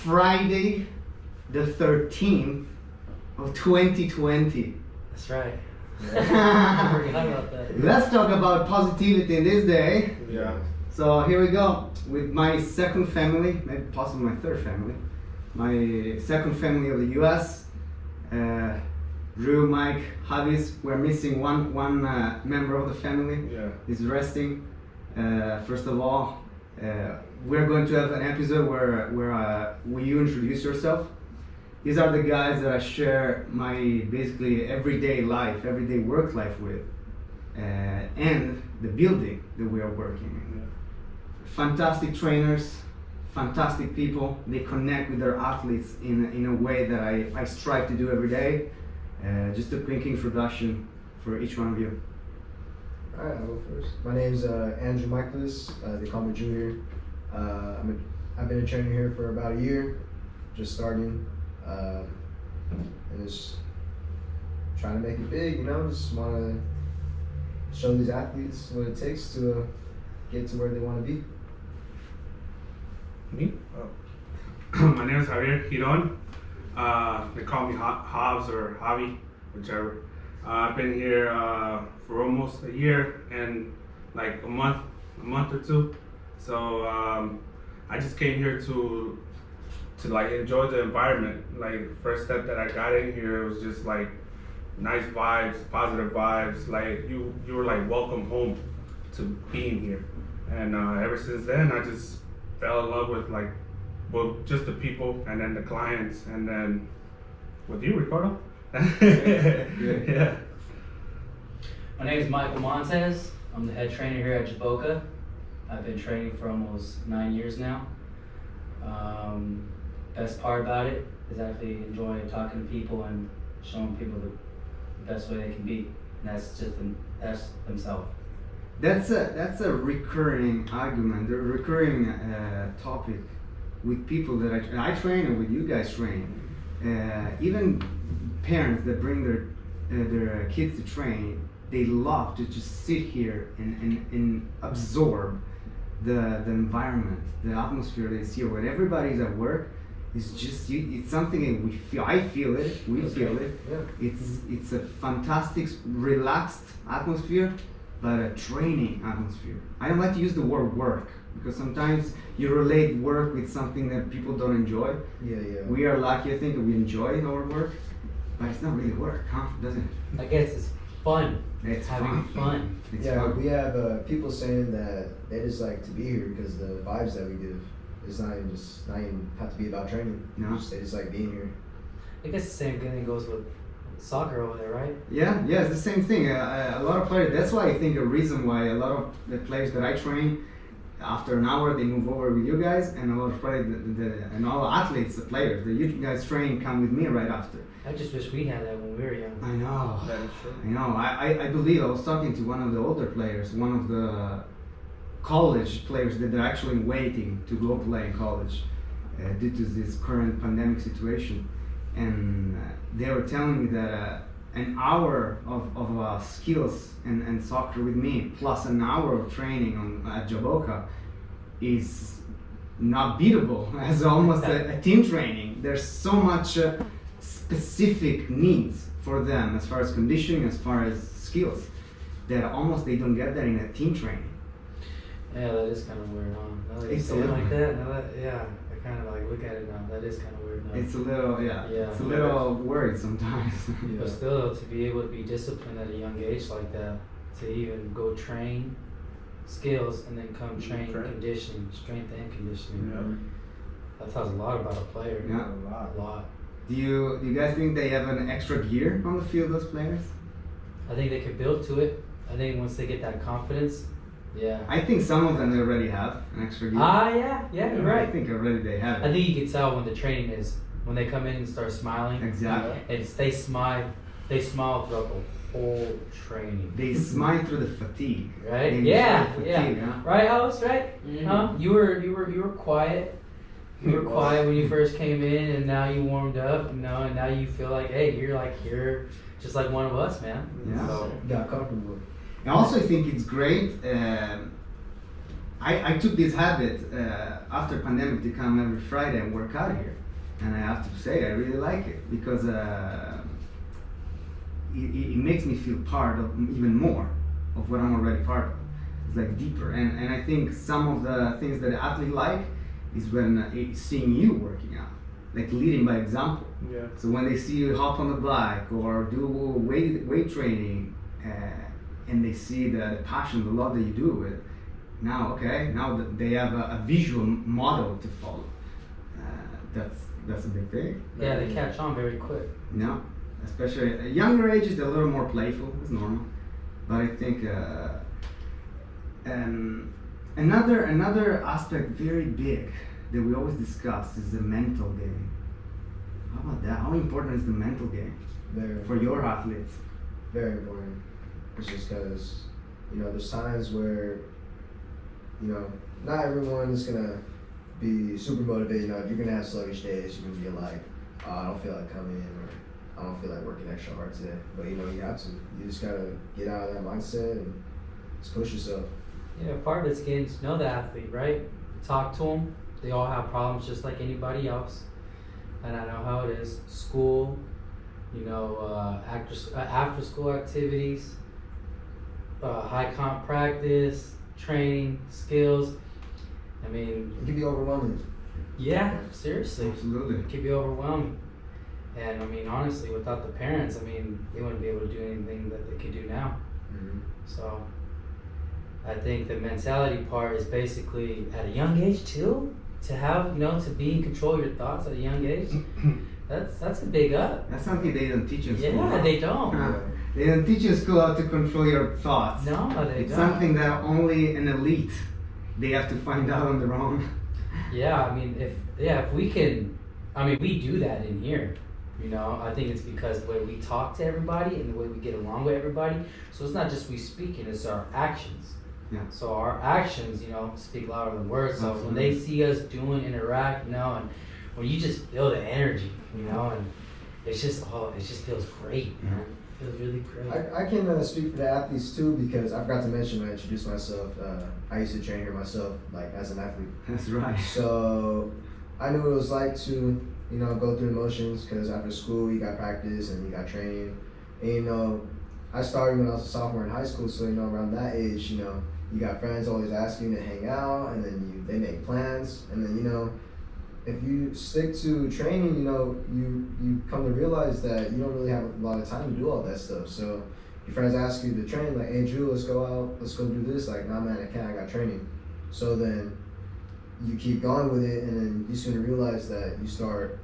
Friday the 13th of 2020. That's right. Yeah. I forgot about that. Let's talk about positivity in this day. Yeah. So here we go with my second family, maybe possibly my third family. My second family of the US. Drew, Mike, Javis. We're missing one member of the family. Yeah. He's resting. First of all, we're going to have an episode where you introduce yourself. These are the guys that I share my basically everyday life, everyday work life with, and the building that we are working in. Yeah. Fantastic trainers, fantastic people. They connect with their athletes in a way that I strive to do every day. Just a quick introduction for each one of you. Alright, I'll go first. My name's Andrew Michaelis. They call me Junior. I've been a trainer here for about a year, just starting, and just trying to make it big. You know, just want to show these athletes what it takes to get to where they want to be. Me? Oh. My name is Javier Giron. They call me Hobbs or Javi, whichever. I've been here for almost a year and like a month or two. So I just came here to like enjoy the environment. Like first step that I got in here, it was just like nice vibes, positive vibes. Like you were like welcome home to being here. And ever since then, I just fell in love with like, well, just the people and then the clients and then with you, Ricardo. Yeah. My name is Michael Montez. I'm the head trainer here at Jaboca. I've been training for almost 9 years now. Best part about it is actually enjoying talking to people and showing people the best way they can be. And that's just that's themselves. That's a recurring argument, a recurring topic with people that I train and with you guys train. Even parents that bring their kids to train, they love to just sit here and absorb the environment, the atmosphere they see. When everybody's at work, it's just it's something that we feel. I feel it. We feel it. Yeah. It's a fantastic, relaxed atmosphere, but a training atmosphere. I don't like to use the word work because sometimes you relate work with something that people don't enjoy. Yeah. We are lucky, I think, that we enjoy our work, but it's not really work, huh? Doesn't it? I guess it's fun. It's having fun. It's Yeah, fun. we have people saying that they just like to be here because the vibes that we give. It's not even have to be about training. No. They just like being here. I guess the same thing goes with soccer over there, right? Yeah, it's the same thing. A lot of players. That's why I think a reason why a lot of the players that I train, after an hour they move over with you guys, and a lot of players, and all athletes, the players that you guys train, come with me right after. I just wish we had that when we were young. I know. That is true. I know. I believe I was talking to one of the older players, one of the college players that are actually waiting to go play in college due to this current pandemic situation, and they were telling me that an hour of skills and soccer with me plus an hour of training at Jaboca is not beatable as almost a team training. There's so much specific needs for them as far as conditioning, as far as skills, that almost they don't get that in a team training. Yeah, that is kind of weird, huh? Now that you It's say a it little- like that, yeah, I kind of like look at it now. That is kind of weird now. It's a little, Yeah. it's a little worried sometimes. But still, to be able to be disciplined at a young age like that, to even go train skills and then come train Train. conditioning, strength and conditioning, Yeah. that tells a lot about a player. Yeah. A lot. Do you guys think they have an extra gear on the field, those players? I think they could build to it. I think once they get that confidence, yeah. I think some of them already have an extra gear. Yeah, you're I right. think already they have I it. think you can tell when the training is, when they come in and start smiling. Exactly. And they smile throughout the whole training. They smile through the fatigue. Right? They Yeah, enjoy the yeah. fatigue, huh? Right, Alice? Right? Mhm. Huh? You were quiet. You were quiet when you first came in, and now you warmed up. And now you feel like, hey, you're just like one of us, man. Yeah. So, Got comfortable. I also think it's great. I took this habit after pandemic to come every Friday and work out here, and I have to say I really like it because it makes me feel part of even more of what I'm already part of. It's like deeper, and I think some of the things that the athlete like is when seeing you working out, like leading by example. Yeah. So when they see you hop on the bike or do weight training, and they see the passion, the love that you do it, now that they have a visual model to follow. That's a big thing. Yeah, they catch on very quick. No, especially at younger ages, they're a little more playful. It's normal, but I think another aspect very big that we always discuss is the mental game. How about that? How important is the mental game for your athletes? Very important. It's just because, there's times where, not everyone's gonna be super motivated. You're gonna have sluggish days. You're gonna be like, oh, I don't feel like coming, or I don't feel like working extra hard today. But you have to. You just gotta get out of that mindset and just push yourself. Yeah, part of it's getting to know the athlete, right? Talk to them. They all have problems just like anybody else, and I know how it is. School, after school activities, high comp practice, training, skills. I mean, it can be overwhelming. Yeah, seriously. Absolutely. It can be overwhelming. And I mean, honestly, without the parents, I mean, they wouldn't be able to do anything that they could do now. Mm-hmm. So I think the mentality part is basically at a young age too, to have, to be in control of your thoughts at a young age. That's a big up. That's something they don't teach in school. Yeah, they don't. They don't teach in school how to control your thoughts. No, they it's don't. something that only an elite, they have to find out on their own. Yeah, I mean, if we can, I mean, we do that in here. I think it's because the way we talk to everybody and the way we get along with everybody. So it's not just we speaking, it's our actions. Yeah. So our actions, speak louder than words. So when they see us interact, and when you just feel the energy, and it just feels great, man. It feels really great. I can speak for the athletes too, because I forgot to mention when I introduced myself, I used to train here myself, like as an athlete. That's right. So I knew what it was like to, go through the motions, because after school you got practice and you got training. And I started when I was a sophomore in high school, so around that age, you got friends always asking you to hang out, and then they make plans, and then if you stick to training, you come to realize that you don't really have a lot of time to do all that stuff. So your friends ask you to train, like, hey Drew, let's go out, let's go do this. Like, nah man, I can't, I got training. So then you keep going with it, and then you soon realize that you start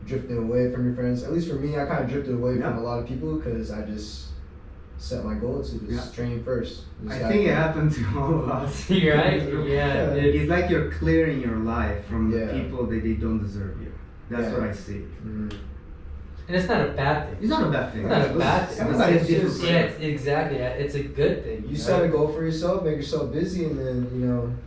drifting away from your friends. At least for me, I kind of drifted away from a lot of people, because I just set my goal to just train first. I think it happened to all of us. You're right. Yeah. It's like you're clearing your life from the Yeah. people that they don't deserve you. That's what I see. Mm-hmm. And it's not a bad thing. It's not a bad thing. It's not a bad thing. Everybody's It's just, different. exactly. It's a good thing. You set a goal for yourself, make yourself busy, and then,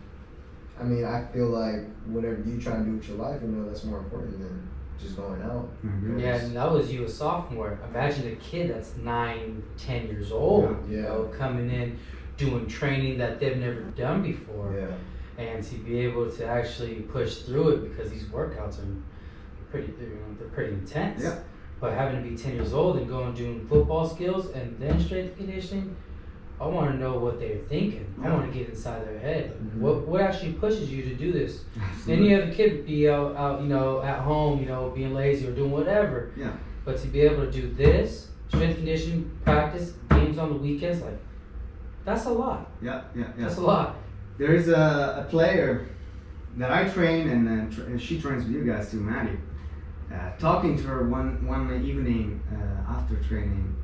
I feel like whatever you try and do with your life, that's more important than just going out. Mhm. Yeah, and that was you a sophomore. Imagine a kid that's 9, 10 years old, Yeah. coming in, doing training that they've never done before. Yeah. And to be able to actually push through it, because these workouts are they're pretty intense. Yeah. But having to be 10 years old and going doing football skills and then strength conditioning, I want to know what they're thinking. I Yeah. want to get inside their head. Like, Mhm. what actually pushes you to do this? Absolutely. Any other kid would be out, at home, being lazy or doing whatever. Yeah. But to be able to do this, strength conditioning, practice, games on the weekends, like, that's a lot. Yeah. That's a lot. There is a player that I train, and she trains with you guys too, Maddie. Talking to her one evening after training,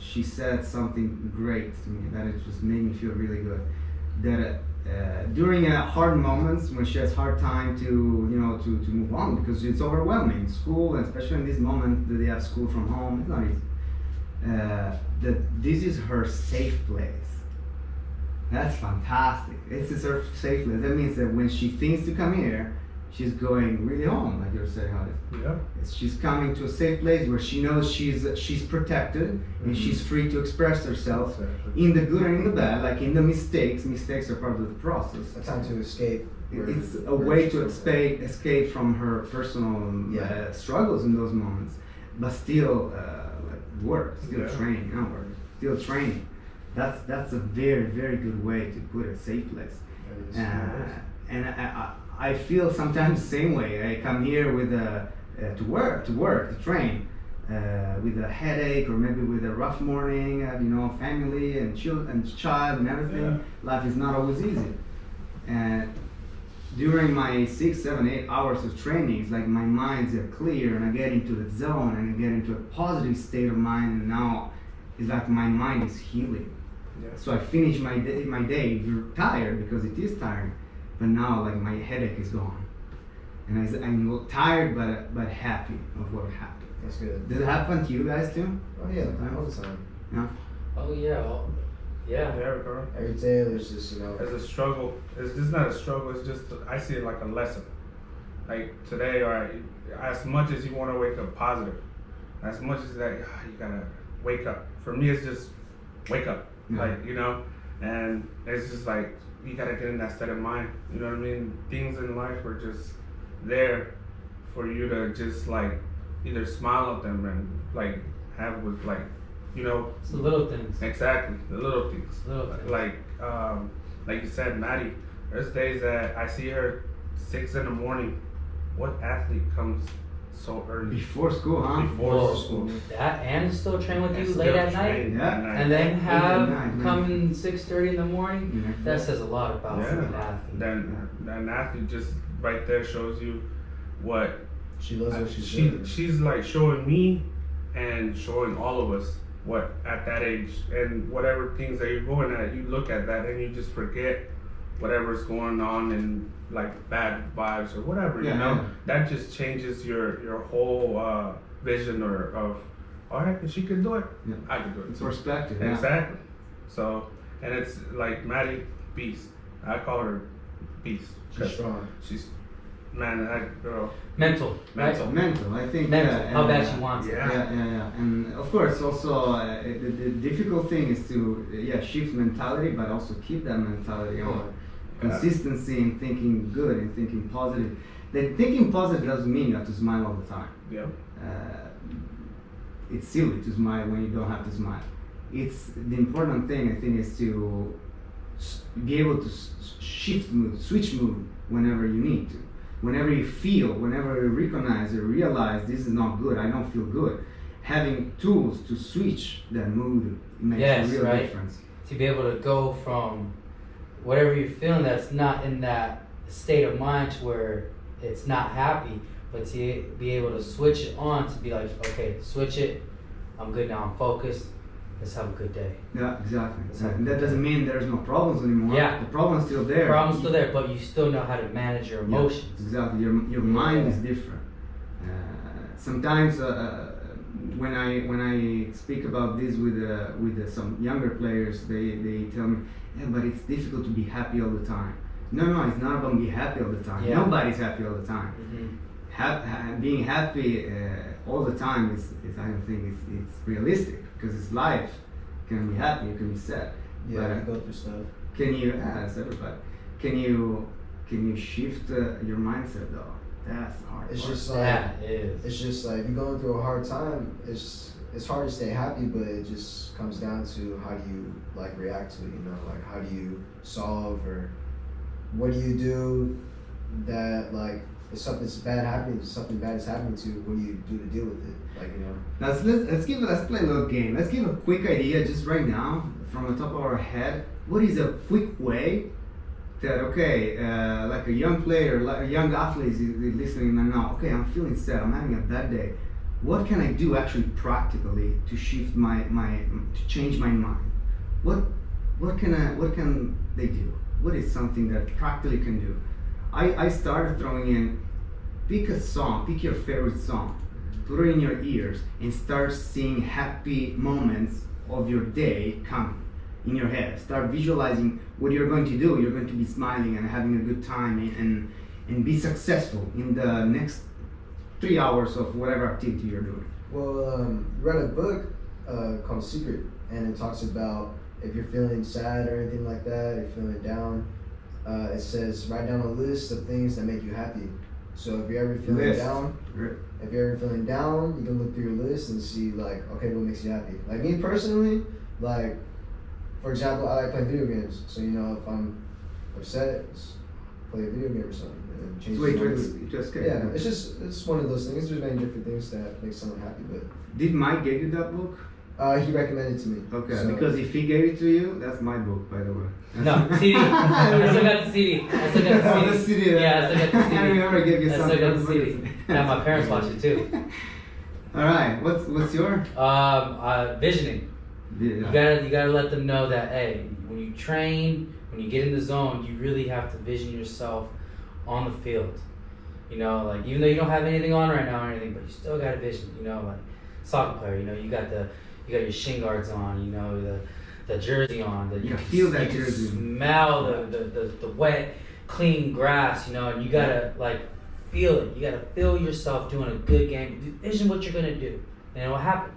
she said something great to me that it just made me feel really good. That during hard moments when she has hard time to move on, because it's overwhelming, school, and especially in this moment that they have school from home, it's not easy. That this is her safe place. That's fantastic. It's her safe place. That means that when she thinks to come here, she's going really home, like you're saying, Alex. Yeah. She's coming to a safe place where she knows she's protected and she's free to express herself in the good and in the bad, like in the mistakes. Mistakes are part of the process. A time to escape. It's a way to escape from her personal struggles in those moments, but still like work, still training, not work, still training. That's a very, very good way to put a safe place. And I feel sometimes the same way. I come here with to train, with a headache or maybe with a rough morning, family and child and everything. Yeah. Life is not always easy. And during my 6, 7, 8 hours of training, it's like my minds are clear and I get into the zone and I get into a positive state of mind, and now it's like my mind is healing. Yeah. So I finish my day tired because it is tiring, but now like my headache is gone, and I'm tired but happy of what happened. That's good. Did it happen to you guys too? Oh yeah, all the time. Yeah. Oh yeah. Yeah. Yeah, Ricardo. Every day there's just It's a struggle. It's just not a struggle. It's just I see it like a lesson. Like today, as much as you want to wake up positive, as much as that you gotta wake up. For me, it's just wake up. Yeah. And it's just like you gotta get in that state of mind. You know what I mean? Things in life are just there for you to just like either smile at them and like have with like. It's the little things. Exactly, the little things. Little things. Like you said, Maddie. There's days that I see her 6 in the morning. What athlete comes so early? Before school, huh? Before school. That and still train with And you still late at night, train Yeah. at night. and then have night, come in 6:30 in the morning. Yeah. That says a lot about an athlete. Then an athlete just right there shows you what she loves what she's doing. she's like showing me and showing all of us what at that age and whatever things that you're going at, you look at that and you just forget whatever's going on and like bad vibes or whatever, Yeah. that just changes your whole vision of all right, she can do it, Yeah. I can do it It's too. perspective. Yeah. Exactly. So, and it's like Maddie, beast. I call her beast. She's strong. She's, man, that girl. Mental, right? Mental, I think. Mental. Yeah, How bad and, she wants it. Yeah. And of course, also the difficult thing is to shift mentality, but also keep that mentality on. Consistency in thinking good and thinking positive. Then thinking positive doesn't mean you have to smile all the time. Yeah. It's silly to smile when you don't have to smile. It's the important thing, I think, is to be able to shift mood, switch mood whenever you need to. Whenever you feel, whenever you recognize or realize this is not good, I don't feel good. Having tools to switch that mood makes a real difference. To be able to go from whatever you're feeling that's not in that state of mind to where it's not happy, but to be able to switch it on to be like, okay, switch it, I'm good now, I'm focused, let's have a good day. Yeah, exactly. And that doesn't mean there's no problems anymore. Yeah. The problem's still there. The problem's still there, but you still know how to manage your emotions. Yeah, exactly. Your mind is different. Sometimes when I speak about this with some younger players, they tell me, yeah, but it's difficult to be happy all the time. No, it's not about being happy all the time. Yeah. Nobody's happy all the time. Mm-hmm. Being happy all the time is I don't think it's realistic, because it's life. You can be happy, you can be sad. Yeah, But you go through stuff. can you, as everybody, can you shift your mindset though? That's the hard It's part. just like That is. it's just like if you're going through a hard time, it's hard to stay happy, but it just comes down to how do you like react to it, like how do you solve, or what do you do that like if something's bad happening, something bad is happening to you, what do you do to deal with it? Now let's play a little game. Let's give a quick idea just right now from the top of our head. What is a quick way that like a young player, like a young athlete is listening right now? Okay, I'm feeling sad. I'm having a bad day. What can I do actually practically to shift to change my mind? What can they do? What is something that practically can do? I started throwing in, pick a song, pick your favorite song, put it in your ears, and start seeing happy moments of your day coming in your head. Start visualizing what you're going to do. You're going to be smiling and having a good time, and be successful in the next 3 hours of whatever activity you're doing? Well, read a book called Secret, and it talks about if you're feeling sad or anything like that, if you're feeling down, it says write down a list of things that make you happy. So if you're ever feeling List. down, if you're ever feeling down, you can look through your list and see like, okay, what makes you happy? Like me personally, like for example, I like playing video games. So you know, if I'm upset, just play a video game or something, and then change Wait, the mood. just Yeah, it's one of those things. There's many different things that make someone happy, but Did Mike give you that book? he recommended it to me. Okay, So- because if he gave it to you, that's my book, by the way. No, CD. I still got the CD. I still got the Oh, CD. the CD. Yeah, I still got the CD. I remember I gave you I something. still got the CD. Yeah, my parents watch it too. All right, what's your? Visioning. You gotta let them know that hey, when you train, when you get in the zone, you really have to vision yourself on the field. You know, like even though you don't have anything on right now or anything, but you still got a vision. You know, like soccer player. You know, you got your shin guards on. You know, the jersey on. You feel that you jersey. Smell the wet, clean grass. You know, and you gotta like feel it. You gotta feel yourself doing a good game. Vision what you're gonna do, and it will happen.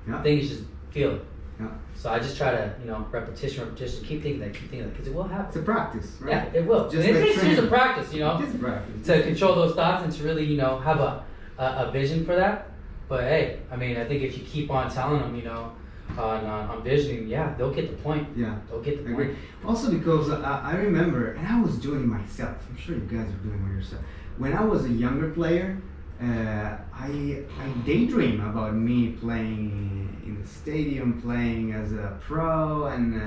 Yeah. I think it's just feel it. Yeah. So I just try to, repetition, keep thinking that, because it will It's happen. a practice, right? Yeah, it will. Just And it like takes years training. of practice, Just practice. to control those thoughts and to really, have a vision for that. But hey, I mean, I think if you keep on telling them, on visioning, yeah, they'll get the point. Yeah. They'll get I the point. agree. Also because I remember, and I was doing it myself. I'm sure you guys are doing it yourself. When I was a younger player, I daydream about me playing in the stadium, playing as a pro, and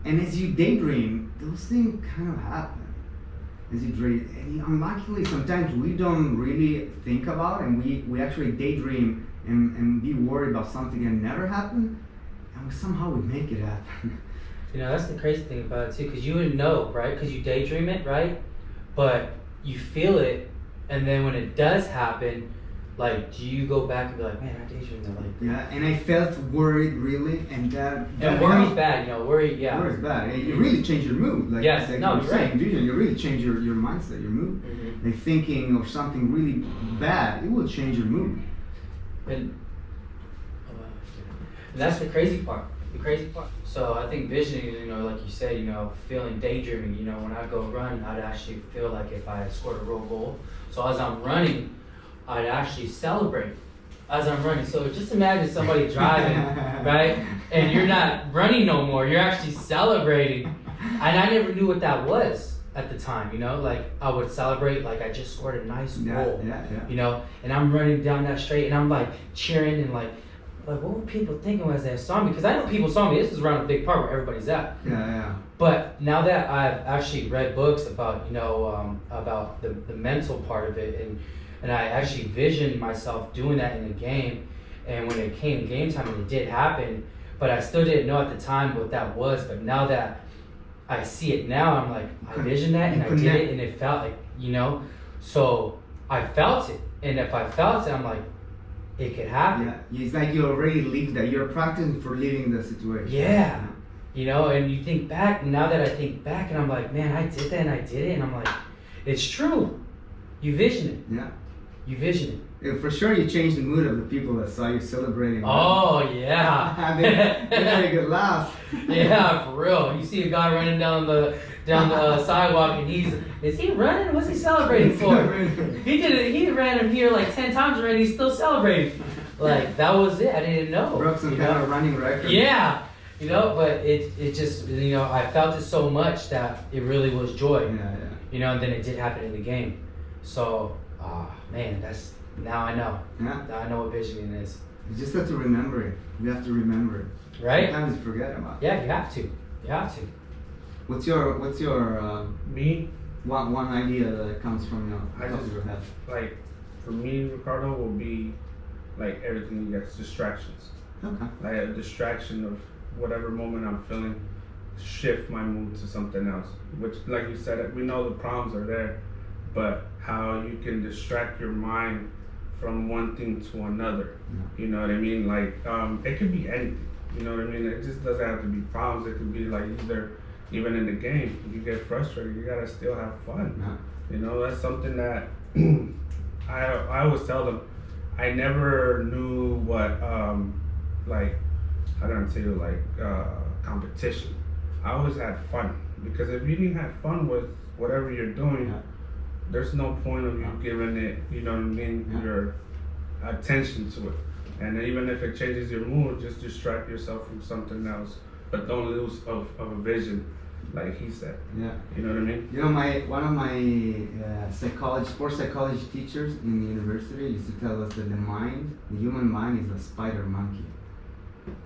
as you daydream, those things kind of happen. As you dream, and unluckily sometimes we don't really think about, and we actually daydream and be worried about something that never happened, and somehow we make it happen. That's the crazy thing about it too, because you would know, right? Because you daydream it, right? But you feel it, and then when it does happen, like, do you go back and be like, man, I daydreamed that, like. Yeah, and I felt worried really, and that. And worry's bad, worry, yeah. Worry's bad. You really change your mood. Like, Yes, like no, you're you're saying, right. vision. You really change your mindset, your mood. Mm-hmm. Like thinking of something really bad, it will change your mood. And that's the crazy part. So I think visioning, like you said, feeling daydreaming, when I go run, I'd actually feel like if I had scored a real goal. So as I'm running, I'd actually celebrate as I'm running. So just imagine somebody driving, right? And you're not running no more, you're actually celebrating. And I never knew what that was at the time, like I would celebrate like I just scored a nice goal, Yeah. And I'm running down that straight and I'm like cheering and like what were people thinking as they saw me? Because I know people saw me. This is around a big part where everybody's at. Yeah. But now that I've actually read books about, about the mental part of it, and I actually visioned myself doing that in the game, and when it came game time, and it did happen, but I still didn't know at the time what that was. But now that I see it now, I'm like, I visioned that and I did it, and it felt like, so I felt it, and if I felt it, I'm like, it could happen. Yeah, it's like you already lived that. You're practicing for living the situation. Yeah. And you think back, now that I think back, and I'm like, man, I did that and I did it, and I'm like, it's true. You vision it. Yeah. You vision it. Yeah, for sure, you changed the mood of the people that saw you celebrating. Oh, yeah. they had a good laugh. Yeah, for real. You see a guy running down the sidewalk, and is he running? What's he celebrating for? He did it. He ran him here like 10 times already. He's still celebrating. Like, that was it. I didn't know. Broke some kind of running record. Yeah. But it just, I felt it so much that it really was joy. Yeah. And then it did happen in the game. So, man, now I know. Yeah. Now I know what visioning is. You just have to remember it. We have to remember it. Right? Sometimes you forget about it. Yeah, you have to. You have to. What's your Me, one idea that comes from your head? like, for me, Ricardo, will be like everything that's distractions. Okay. Like a distraction of whatever moment I'm feeling, shift my mood to something else. Which, like you said, we know the problems are there, but how you can distract your mind from one thing to another. Yeah. You know what I mean? Like, it could be anything. You know what I mean? It just doesn't have to be problems. It could be like either even in the game, you get frustrated. You gotta still have fun. Yeah. You know, that's something that I always tell them. I never knew what like how do I say it, like competition. I always had fun because if you didn't have fun with whatever you're doing, Yeah. there's no point of you Yeah. giving it, you know what I mean, Yeah. your attention to it. And even if it changes your mood, just distract yourself from something else, but don't lose of a vision, like he said. Yeah. You know what I mean? You know, one of my sports psychology teachers in the university used to tell us that the human mind is a spider monkey.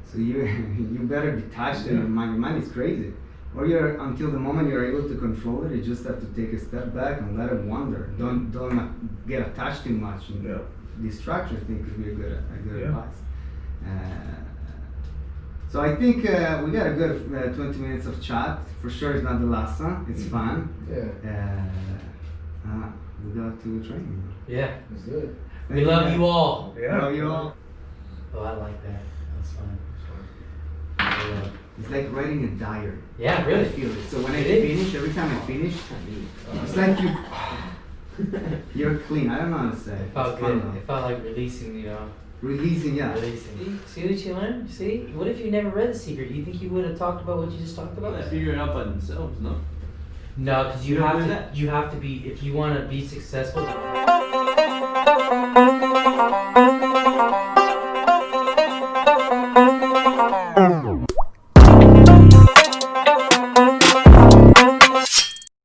So you better detach from your mind. Your mind is crazy. Or until the moment you're able to control it, you just have to take a step back and let it wander. Don't get attached too much. And Yeah. distraction, I think, could be a good Yeah. advice. So I think we got a good 20 minutes of chat. For sure, it's not the last one. It's fun. Yeah. We got to training. Yeah. Let's do it. We love you all. Yeah. Love you all. Oh, I like that. That's fun. Yeah. It's like writing a diary. Yeah, I really. feel it. So when I It is. finish, every time I finish, it's like you're clean. I don't know how to say. It felt It's fun, good. though. It felt like releasing, you know. Releasing, yeah. Releasing. See what you learned? See? What if you never read The Secret? Do you think you would have talked about what you just talked about? They figure it out by themselves, no? No, because you You have don't to. do that. You have to be. If you want to be successful.